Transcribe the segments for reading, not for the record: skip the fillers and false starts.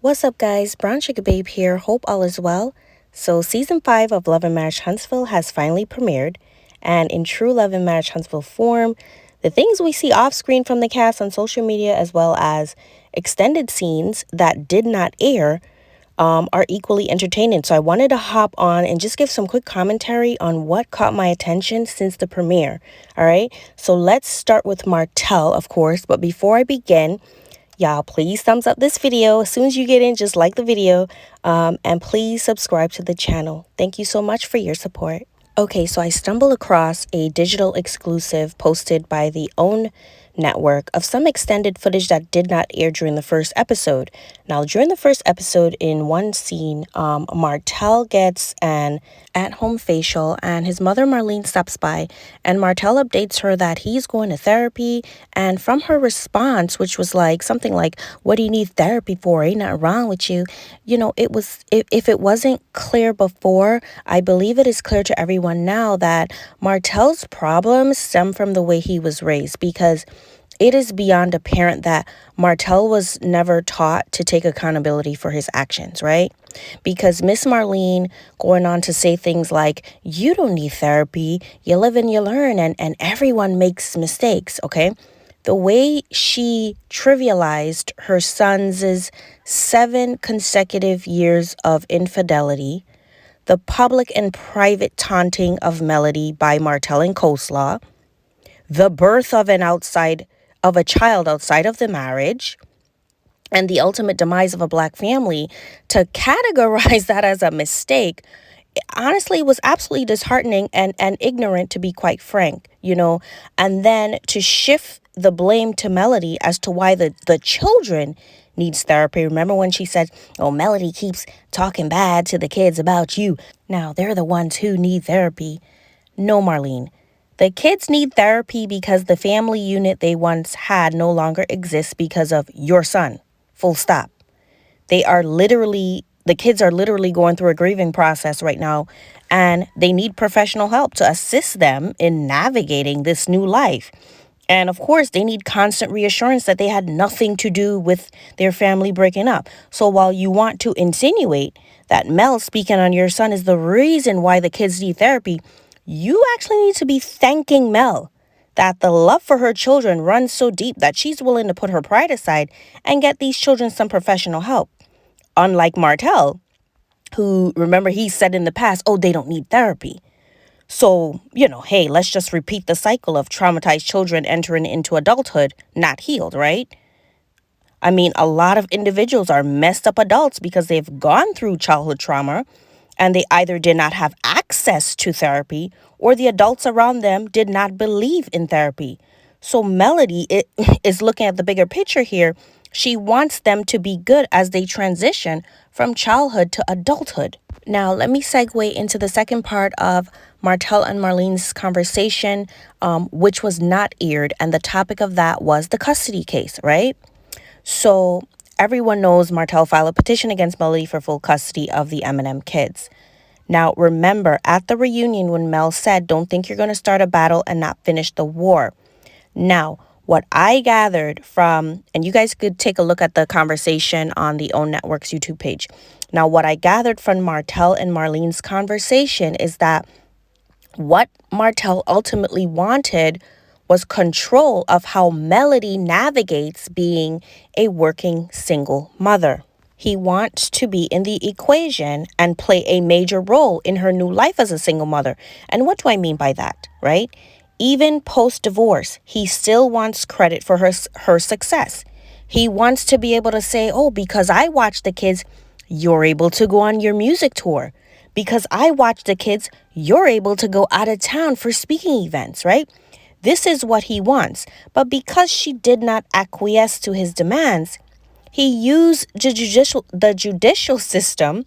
What's up, guys? Brown Sugar Babe here. Hope all is well. So, season 5 of Love and Marriage Huntsville has finally premiered, and in true Love and Marriage Huntsville form, the things we see off screen from the cast on social media, as well as extended scenes that did not air, are equally entertaining. So, I wanted to hop on and just give some quick commentary on what caught my attention since the premiere. All right, so let's start with Martell, of course, but before I begin, y'all, please thumbs up this video. As soon as you get in, just like the video, and please subscribe to the channel. Thank you so much for your support. Okay, so I stumbled across a digital exclusive posted by the OWN network of some extended footage that did not air during the first episode. Now, during the first episode, in one scene, Martell gets an at-home facial, and his mother Marlene stops by, and Martell updates her that he's going to therapy. And from her response, which was like something like, "What do you need therapy for? Ain't nothing wrong with you." It was, if it wasn't clear before, I believe it is clear to everyone now that Martell's problems stem from the way he was raised, because it is beyond apparent that Martell was never taught to take accountability for his actions, right? Because Miss Marlene going on to say things like, "You don't need therapy, you live and you learn, and everyone makes mistakes," okay? The way she trivialized her son's 7 consecutive years of infidelity, the public and private taunting of Melody by Martell and Coleslaw, the birth of a child outside of the marriage, and the ultimate demise of a Black family, to categorize that as a mistake, honestly, was absolutely disheartening and ignorant, to be quite frank, and then to shift the blame to Melody as to why the children needs therapy. Remember when she said, "Oh, Melody keeps talking bad to the kids about you. Now they're the ones who need therapy." No, Marlene. The kids need therapy because the family unit they once had no longer exists because of your son. Full stop. The kids are literally going through a grieving process right now, and they need professional help to assist them in navigating this new life. And of course, they need constant reassurance that they had nothing to do with their family breaking up. So while you want to insinuate that Mel speaking on your son is the reason why the kids need therapy, you actually need to be thanking Mel that the love for her children runs so deep that she's willing to put her pride aside and get these children some professional help. Unlike Martell, who, remember, he said in the past, "Oh, they don't need therapy." So, hey, let's just repeat the cycle of traumatized children entering into adulthood, not healed, right? I mean, a lot of individuals are messed up adults because they've gone through childhood trauma, and they either did not have access to therapy or the adults around them did not believe in therapy. So Melody is looking at the bigger picture here. She wants them to be good as they transition from childhood to adulthood. Now, let me segue into the second part of Martell and Marlene's conversation, which was not aired. And the topic of that was the custody case, right? So everyone knows Martell filed a petition against Melody for full custody of the Eminem kids. Now, remember, at the reunion when Mel said, "Don't think you're going to start a battle and not finish the war." Now, what I gathered from, and you guys could take a look at the conversation on the OWN Network's YouTube page. Now, what I gathered from Martell and Marlene's conversation is that what Martell ultimately wanted was control of how Melody navigates being a working single mother. He wants to be in the equation and play a major role in her new life as a single mother. And what do I mean by that, right? Even post-divorce, he still wants credit for her success. He wants to be able to say, "Oh, because I watched the kids, you're able to go on your music tour. Because I watched the kids, you're able to go out of town for speaking events," right? This is what he wants. But because she did not acquiesce to his demands, he used the judicial system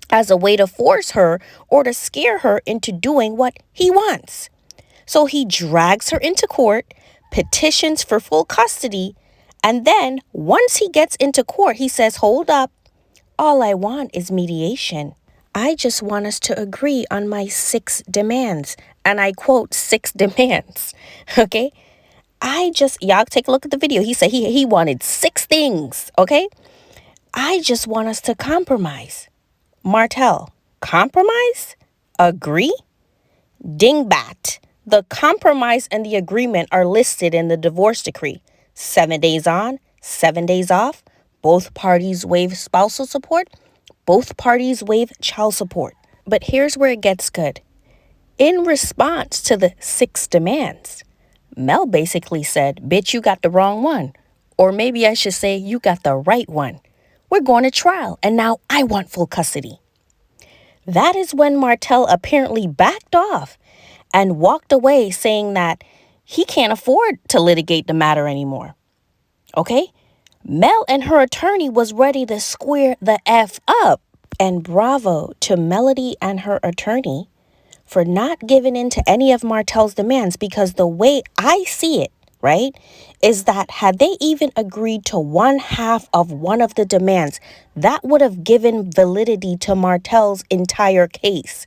as a way to force her or to scare her into doing what he wants. So he drags her into court, petitions for full custody, and then once he gets into court, he says, "Hold up, all I want is mediation. I just want us to agree on my 6 demands." And I quote 6 demands, okay? Y'all take a look at the video. He said he wanted 6 things, okay? I just want us to compromise. Martell, compromise? Agree? Dingbat. The compromise and the agreement are listed in the divorce decree. 7 days on, 7 days off. Both parties waive spousal support. Both parties waive child support. But here's where it gets good. In response to the 6 demands, Mel basically said, bitch, you got the wrong one. Or maybe I should say, you got the right one. We're going to trial, and now I want full custody. That is when Martell apparently backed off and walked away, saying that he can't afford to litigate the matter anymore. Okay? Mel and her attorney was ready to square the F up. And bravo to Melody and her attorney for not giving in to any of Martell's demands, because the way I see it, right, is that had they even agreed to one half of one of the demands, that would have given validity to Martell's entire case.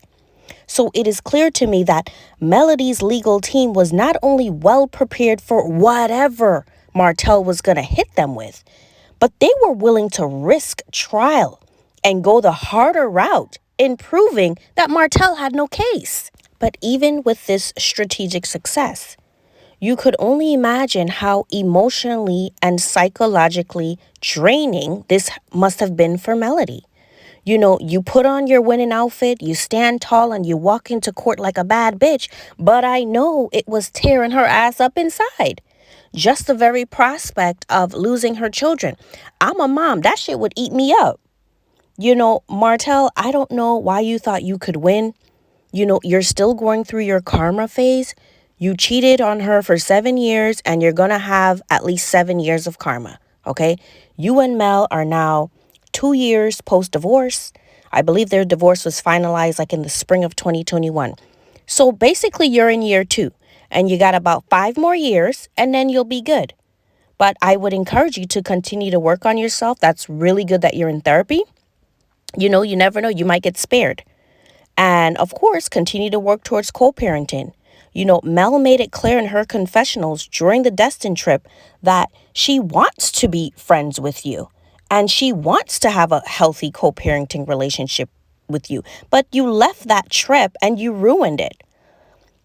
So it is clear to me that Melody's legal team was not only well prepared for whatever Martell was going to hit them with, but they were willing to risk trial and go the harder route in proving that Martell had no case. But even with this strategic success, you could only imagine how emotionally and psychologically draining this must have been for Melody. You know, you put on your winning outfit, you stand tall, and you walk into court like a bad bitch, but I know it was tearing her ass up inside. Just the very prospect of losing her children. I'm a mom. That shit would eat me up. You know, Martell, I don't know why you thought you could win. You know, you're still going through your karma phase. You cheated on her for 7 years, and you're going to have at least 7 years of karma, okay? You and Mel are now 2 years post-divorce. I believe their divorce was finalized like in the spring of 2021. So basically, you're in year 2, and you got about 5 more years, and then you'll be good. But I would encourage you to continue to work on yourself. That's really good that you're in therapy. You know, you never know. You might get spared. And of course, continue to work towards co-parenting. You know, Mel made it clear in her confessionals during the Destin trip that she wants to be friends with you and she wants to have a healthy co-parenting relationship with you. But you left that trip and you ruined it.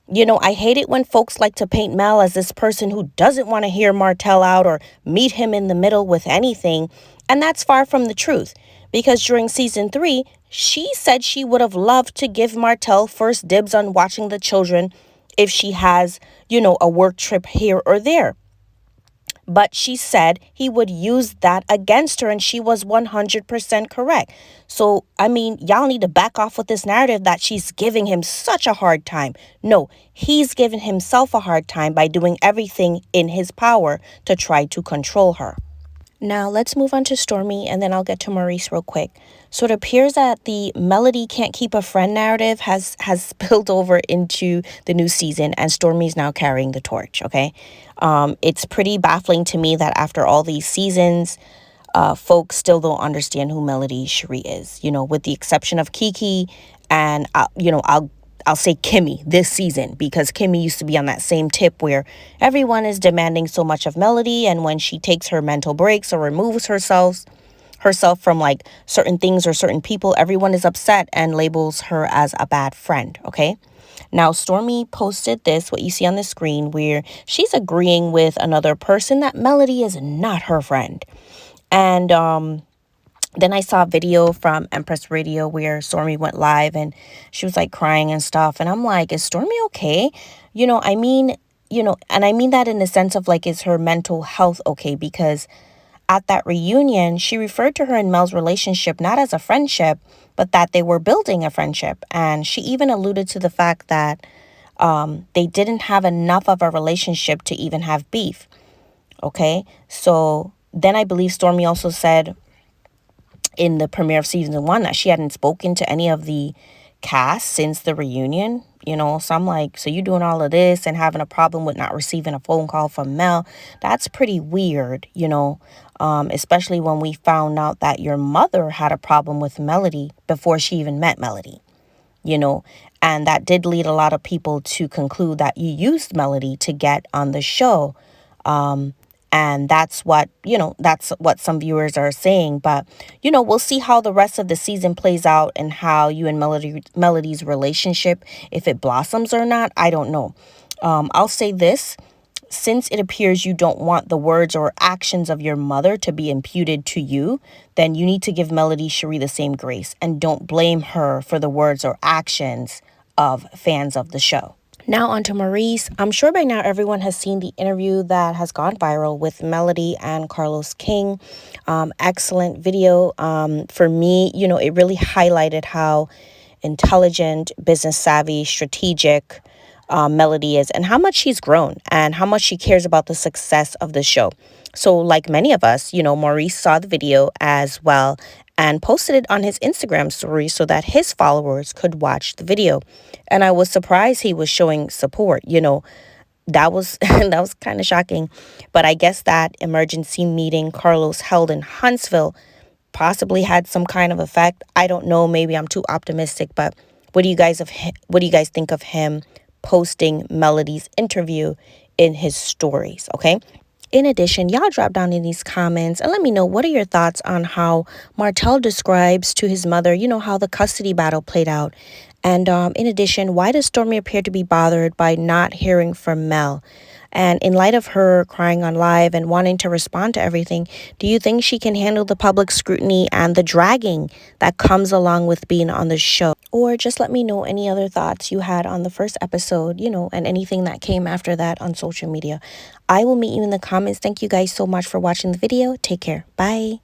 You know, I hate it when folks like to paint Mel as this person who doesn't want to hear Martell out or meet him in the middle with anything. And that's far from the truth. Because during season 3, she said she would have loved to give Martell first dibs on watching the children if she has, you know, a work trip here or there. But she said he would use that against her, and she was 100% correct. So, I mean, y'all need to back off with this narrative that she's giving him such a hard time. No, he's giving himself a hard time by doing everything in his power to try to control her. Now, let's move on to Stormi, and then I'll get to Maurice real quick. So it appears that the Melody can't keep a friend narrative has spilled over into the new season, and Stormi's now carrying the torch, okay? It's pretty baffling to me that after all these seasons, folks still don't understand who Melody Cherie is, you know, with the exception of Kiki and, I'll say Kimmy this season, because Kimmy used to be on that same tip where everyone is demanding so much of Melody, and when she takes her mental breaks or removes herself from like certain things or certain people, everyone is upset and labels her as a bad friend, okay? Now, Stormi posted this, what you see on the screen, where she's agreeing with another person that Melody is not her friend. And then I saw a video from Empress Radio where Stormi went live and she was like crying and stuff. And I'm like, is Stormi okay? And I mean that in the sense of like, is her mental health okay? Because at that reunion, she referred to her and Mel's relationship not as a friendship, but that they were building a friendship. And she even alluded to the fact that they didn't have enough of a relationship to even have beef. Okay, so then I believe Stormi also said in the premiere of season 1 that she hadn't spoken to any of the cast since the reunion, so I'm like, so you doing all of this and having a problem with not receiving a phone call from Mel? That's pretty weird, especially when we found out that your mother had a problem with Melody before she even met Melody, and that did lead a lot of people to conclude that you used Melody to get on the show. And that's what some viewers are saying. But, we'll see how the rest of the season plays out and how you and Melody's relationship, if it blossoms or not, I don't know. I'll say this. Since it appears you don't want the words or actions of your mother to be imputed to you, then you need to give Melody Cherie the same grace and don't blame her for the words or actions of fans of the show. Now on to Maurice. I'm sure by now everyone has seen the interview that has gone viral with Melody and Carlos King. Excellent video. For me, it really highlighted how intelligent, business savvy, strategic Melody is, and how much she's grown and how much she cares about the success of the show. So, like many of us, Maurice saw the video as well and posted it on his Instagram story so that his followers could watch the video. And I was surprised he was showing support. That was that was kind of shocking. But I guess that emergency meeting Carlos held in Huntsville possibly had some kind of effect. I don't know. Maybe I'm too optimistic, but what do you guys think of him posting Melody's interview in his stories? Okay. In addition, y'all drop down in these comments and let me know what are your thoughts on how Martell describes to his mother, how the custody battle played out. And in addition, why does Stormy appear to be bothered by not hearing from Mel? And in light of her crying on live and wanting to respond to everything, do you think she can handle the public scrutiny and the dragging that comes along with being on the show? Or just let me know any other thoughts you had on the first episode, and anything that came after that on social media. I will meet you in the comments. Thank you guys so much for watching the video. Take care. Bye.